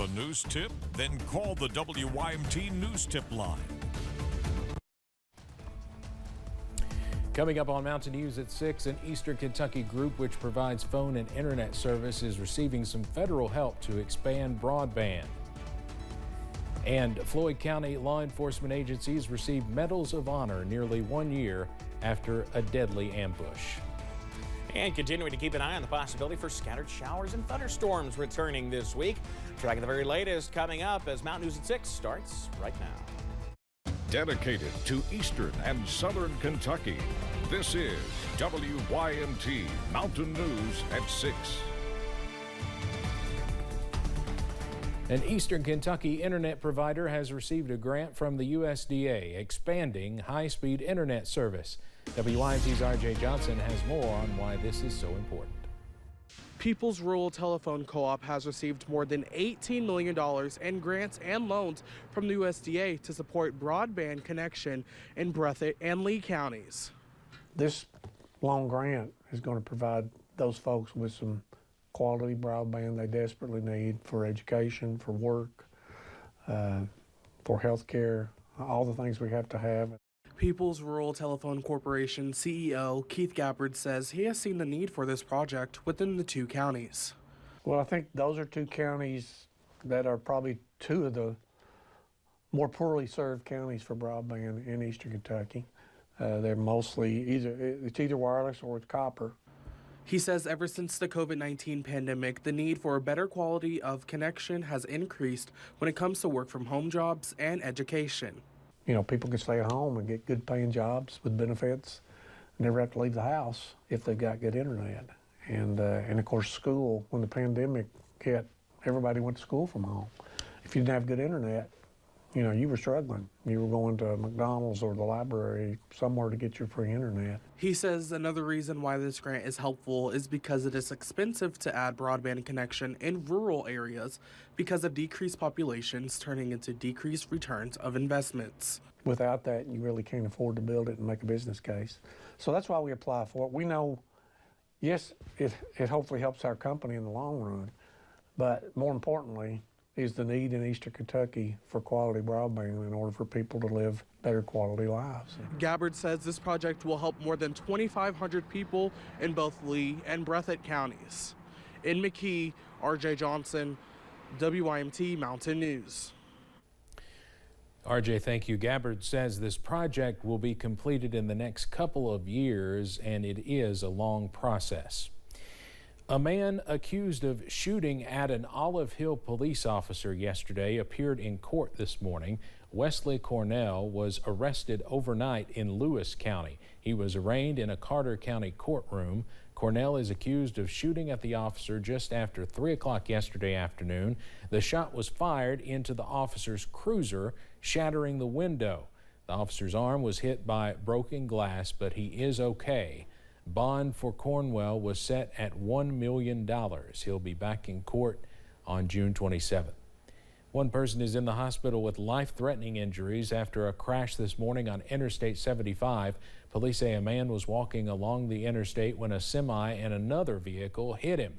A news tip? Then call the WYMT News Tip line. Coming up on Mountain News at 6, an Eastern Kentucky group which provides phone and internet service is receiving some federal help to expand broadband. And Floyd County law enforcement agencies received Medals of Honor nearly 1 year after a deadly ambush. And continuing to keep an eye on the possibility for scattered showers and thunderstorms returning this week. Tracking the very latest coming up as Mountain News at 6 starts right now. Dedicated to Eastern and Southern Kentucky, this is WYMT Mountain News at 6. An Eastern Kentucky internet provider has received a grant from the USDA expanding high-speed internet service. WYMT's RJ Johnson has more on why this is so important. People's Rural Telephone Co-op has received more than $18 million in grants and loans from the USDA to support broadband connection in Breathitt and Lee counties. This loan grant is going to provide those folks with some quality broadband they desperately need for education, for work, for health care, all the things we have to have. People's Rural Telephone Corporation CEO Keith Gabbard says he has seen the need for this project within the two counties. Well, I think those are two counties that are probably two of the more poorly served counties for broadband in Eastern Kentucky. They're mostly either wireless or it's copper. He says ever since the COVID-19 pandemic, the need for a better quality of connection has increased when it comes to work from home jobs and education. You know, people can stay at home and get good paying jobs with benefits, never have to leave the house if they've got good internet. And of course, school, when the pandemic hit, everybody went to school from home. If you didn't have good internet, you know, you were struggling. You were going to McDonald's or the library, somewhere to get your free internet. He says another reason why this grant is helpful is because it is expensive to add broadband connection in rural areas because of decreased populations turning into decreased returns of investments. Without that, you really can't afford to build it and make a business case. So that's why we apply for it. We know, yes, it hopefully helps our company in the long run, but more importantly, is the need in Eastern Kentucky for quality broadband in order for people to live better quality lives. Gabbard says this project will help more than 2,500 people in both Lee and Breathitt counties. In McKee, RJ Johnson, WYMT Mountain News. RJ, thank you. Gabbard says this project will be completed in the next couple of years, and it is a long process. A man accused of shooting at an Olive Hill police officer yesterday appeared in court this morning. Wesley Cornell was arrested overnight in Lewis County. He was arraigned in a Carter County courtroom. Cornell is accused of shooting at the officer just after 3 o'clock yesterday afternoon. The shot was fired into the officer's cruiser, shattering the window. The officer's arm was hit by broken glass, but he is okay. Bond for Cornwell was set at $1 million. He'll be back in court on June 27th. One person is in the hospital with life-threatening injuries after a crash this morning on Interstate 75. Police say a man was walking along the interstate when a semi and another vehicle hit him.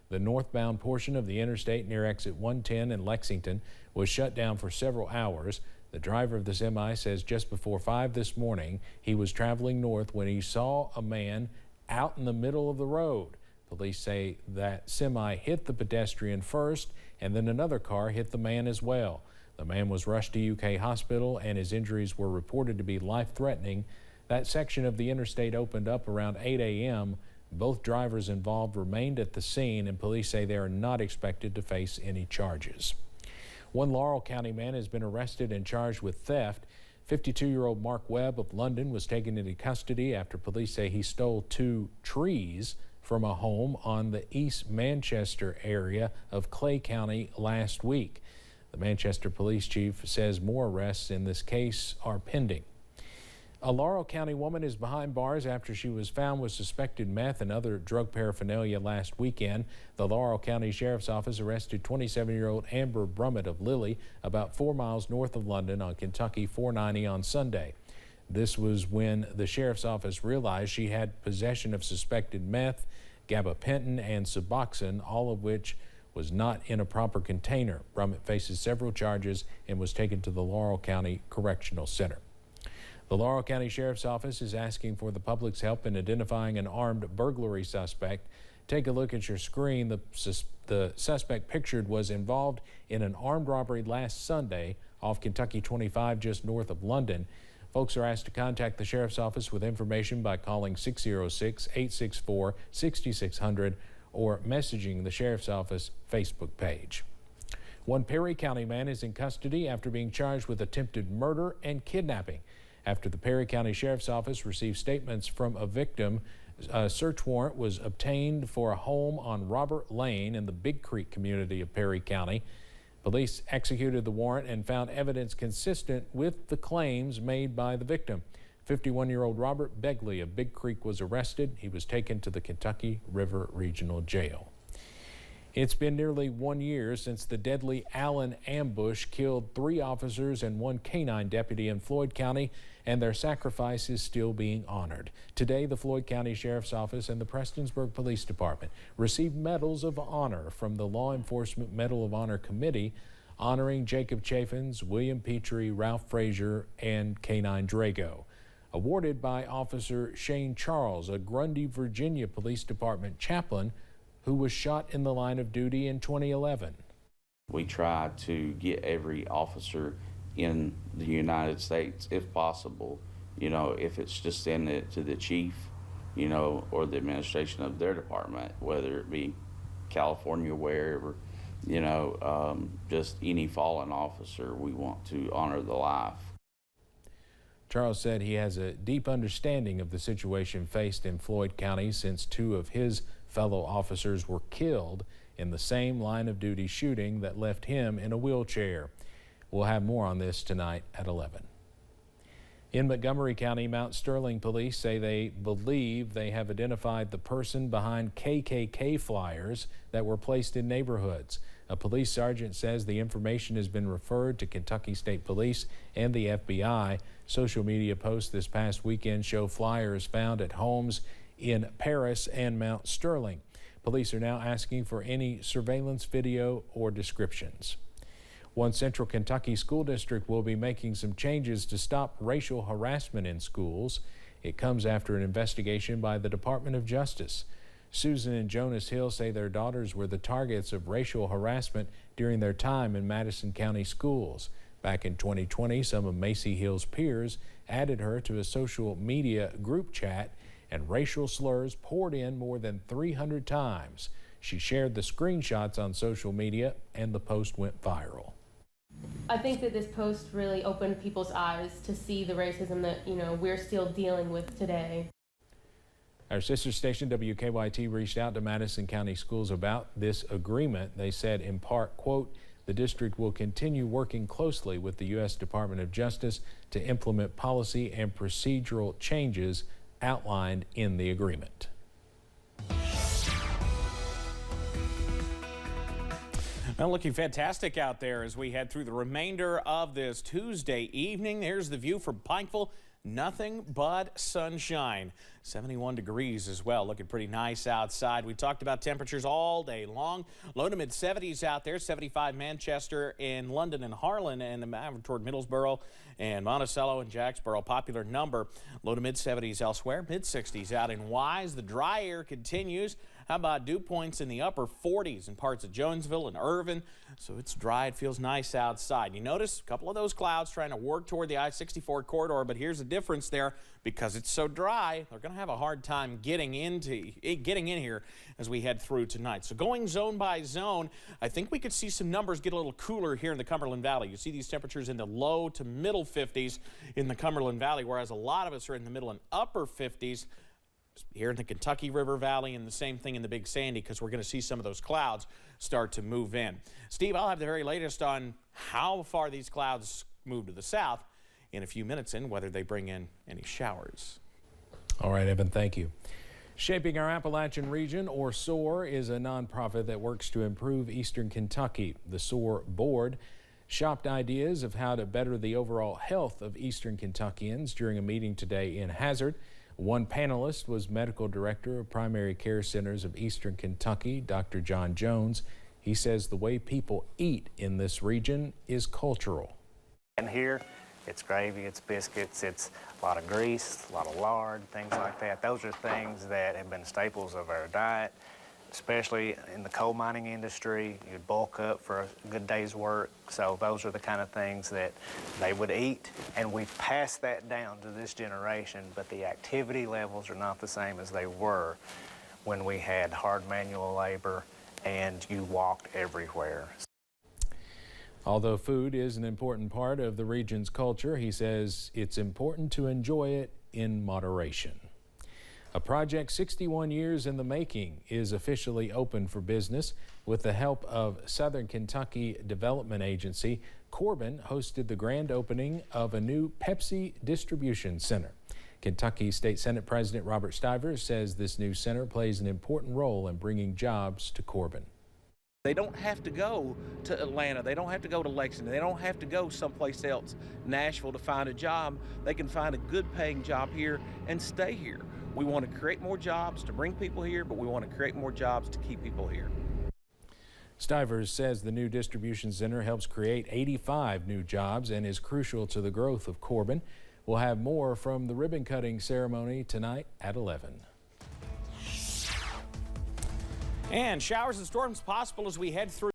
The northbound portion of the interstate near exit 110 in Lexington was shut down for several hours. The driver of the semi says just before 5 this morning, he was traveling north when he saw a man out in the middle of the road. Police say that semi hit the pedestrian first, and then another car hit the man as well. The man was rushed to UK Hospital, and his injuries were reported to be life-threatening. That section of the interstate opened up around 8 a.m. Both drivers involved remained at the scene, and police say they are not expected to face any charges. One Laurel County man has been arrested and charged with theft. 52-year-old Mark Webb of London was taken into custody after police say he stole 2 trees from a home on the East Manchester area of Clay County last week. The Manchester police chief says more arrests in this case are pending. A Laurel County woman is behind bars after she was found with suspected meth and other drug paraphernalia last weekend. The Laurel County Sheriff's Office arrested 27-year-old Amber Brummett of Lilly about 4 miles north of London on Kentucky 490 on Sunday. This was when the Sheriff's Office realized she had possession of suspected meth, gabapentin, and Suboxone, all of which was not in a proper container. Brummett faces several charges and was taken to the Laurel County Correctional Center. The Laurel County Sheriff's Office is asking for the public's help in identifying an armed burglary suspect. Take a look at your screen. The suspect pictured was involved in an armed robbery last Sunday off Kentucky 25 just north of London. Folks are asked to contact the Sheriff's Office with information by calling 606-864-6600 or messaging the Sheriff's Office Facebook page. One Perry County man is in custody after being charged with attempted murder and kidnapping. After the Perry County Sheriff's Office received statements from a victim, a search warrant was obtained for a home on Robert Lane in the Big Creek community of Perry County. Police executed the warrant and found evidence consistent with the claims made by the victim. 51-year-old Robert Begley of Big Creek was arrested. He was taken to the Kentucky River Regional Jail. It's been nearly 1 year since the deadly Allen ambush killed 3 officers and 1 canine deputy in Floyd County, and their sacrifice is still being honored. Today, the Floyd County Sheriff's Office and the Prestonsburg Police Department received medals of honor from the Law Enforcement Medal of Honor Committee, honoring Jacob Chaffins, William Petrie, Ralph Frazier, and K-9 Drago. Awarded by Officer Shane Charles, a Grundy, Virginia Police Department chaplain who was shot in the line of duty in 2011. We try to get every officer in the United States, if possible, if it's just send it to the chief, or the administration of their department, whether it be California, wherever, just any fallen officer, we want to honor the life. Charles said he has a deep understanding of the situation faced in Floyd County since 2 of his fellow officers were killed in the same line of duty shooting that left him in a wheelchair. We'll have more on this tonight at 11. In Montgomery County, Mount Sterling police say they believe they have identified the person behind KKK flyers that were placed in neighborhoods. A police sergeant says the information has been referred to Kentucky State Police and the FBI. Social media posts this past weekend show flyers found at homes in Paris and Mount Sterling. Police are now asking for any surveillance video or descriptions. One Central Kentucky school district will be making some changes to stop racial harassment in schools. It comes after an investigation by the Department of Justice. Susan and Jonas Hill say their daughters were the targets of racial harassment during their time in Madison County schools. Back in 2020, some of Macy Hill's peers added her to a social media group chat, and racial slurs poured in more than 300 times. She shared the screenshots on social media, and the post went viral. I think that this post really opened people's eyes to see the racism that, we're still dealing with today. Our sister station WKYT reached out to Madison County Schools about this agreement. They said in part, quote, the district will continue working closely with the U.S. Department of Justice to implement policy and procedural changes outlined in the agreement. Well, looking fantastic out there as we head through the remainder of this Tuesday evening. There's the view from Pikeville. Nothing but sunshine. 71 degrees as well. Looking pretty nice outside. We talked about temperatures all day long. Low to mid 70s out there. 75 Manchester and London and Harlan, and toward Middlesboro and Monticello and Jacksboro. Popular number. Low to mid 70s elsewhere. Mid 60s out in Wise. The dry air continues. How about dew points in the upper 40s in parts of Jonesville and Irvin? So it's dry. It feels nice outside. You notice a couple of those clouds trying to work toward the I-64 corridor, but here's the difference there. Because it's so dry, they're going to have a hard time getting in here as we head through tonight. So going zone by zone, I think we could see some numbers get a little cooler here in the Cumberland Valley. You see these temperatures in the low to middle 50s in the Cumberland Valley, whereas a lot of us are in the middle and upper 50s here in the Kentucky River Valley, and the same thing in the Big Sandy, because we're going to see some of those clouds start to move in. Steve, I'll have the very latest on how far these clouds move to the south in a few minutes and whether they bring in any showers. All right, Evan, thank you. Shaping Our Appalachian Region, or SOAR, is a nonprofit that works to improve Eastern Kentucky. The SOAR board shopped ideas of how to better the overall health of Eastern Kentuckians during a meeting today in Hazard. One panelist was Medical Director of Primary Care Centers of Eastern Kentucky, Dr. John Jones. He says the way people eat in this region is cultural. And here, it's gravy, it's biscuits, it's a lot of grease, a lot of lard, things like that. Those are things that have been staples of our diet, especially in the coal mining industry. You'd bulk up for a good day's work, so those are the kind of things that they would eat. And we've passed that down to this generation, but the activity levels are not the same as they were when we had hard manual labor and you walked everywhere. Although food is an important part of the region's culture, he says it's important to enjoy it in moderation. A project 61 years in the making is officially open for business. With the help of Southern Kentucky Development Agency, Corbin hosted the grand opening of a new Pepsi distribution center. Kentucky State Senate President Robert Stivers says this new center plays an important role in bringing jobs to Corbin. They don't have to go to Atlanta. They don't have to go to Lexington. They don't have to go someplace else, Nashville, to find a job. They can find a good paying job here and stay here. We want to create more jobs to bring people here, but we want to create more jobs to keep people here. Stivers says the new distribution center helps create 85 new jobs and is crucial to the growth of Corbin. We'll have more from the ribbon cutting ceremony tonight at 11. And showers and storms possible as we head through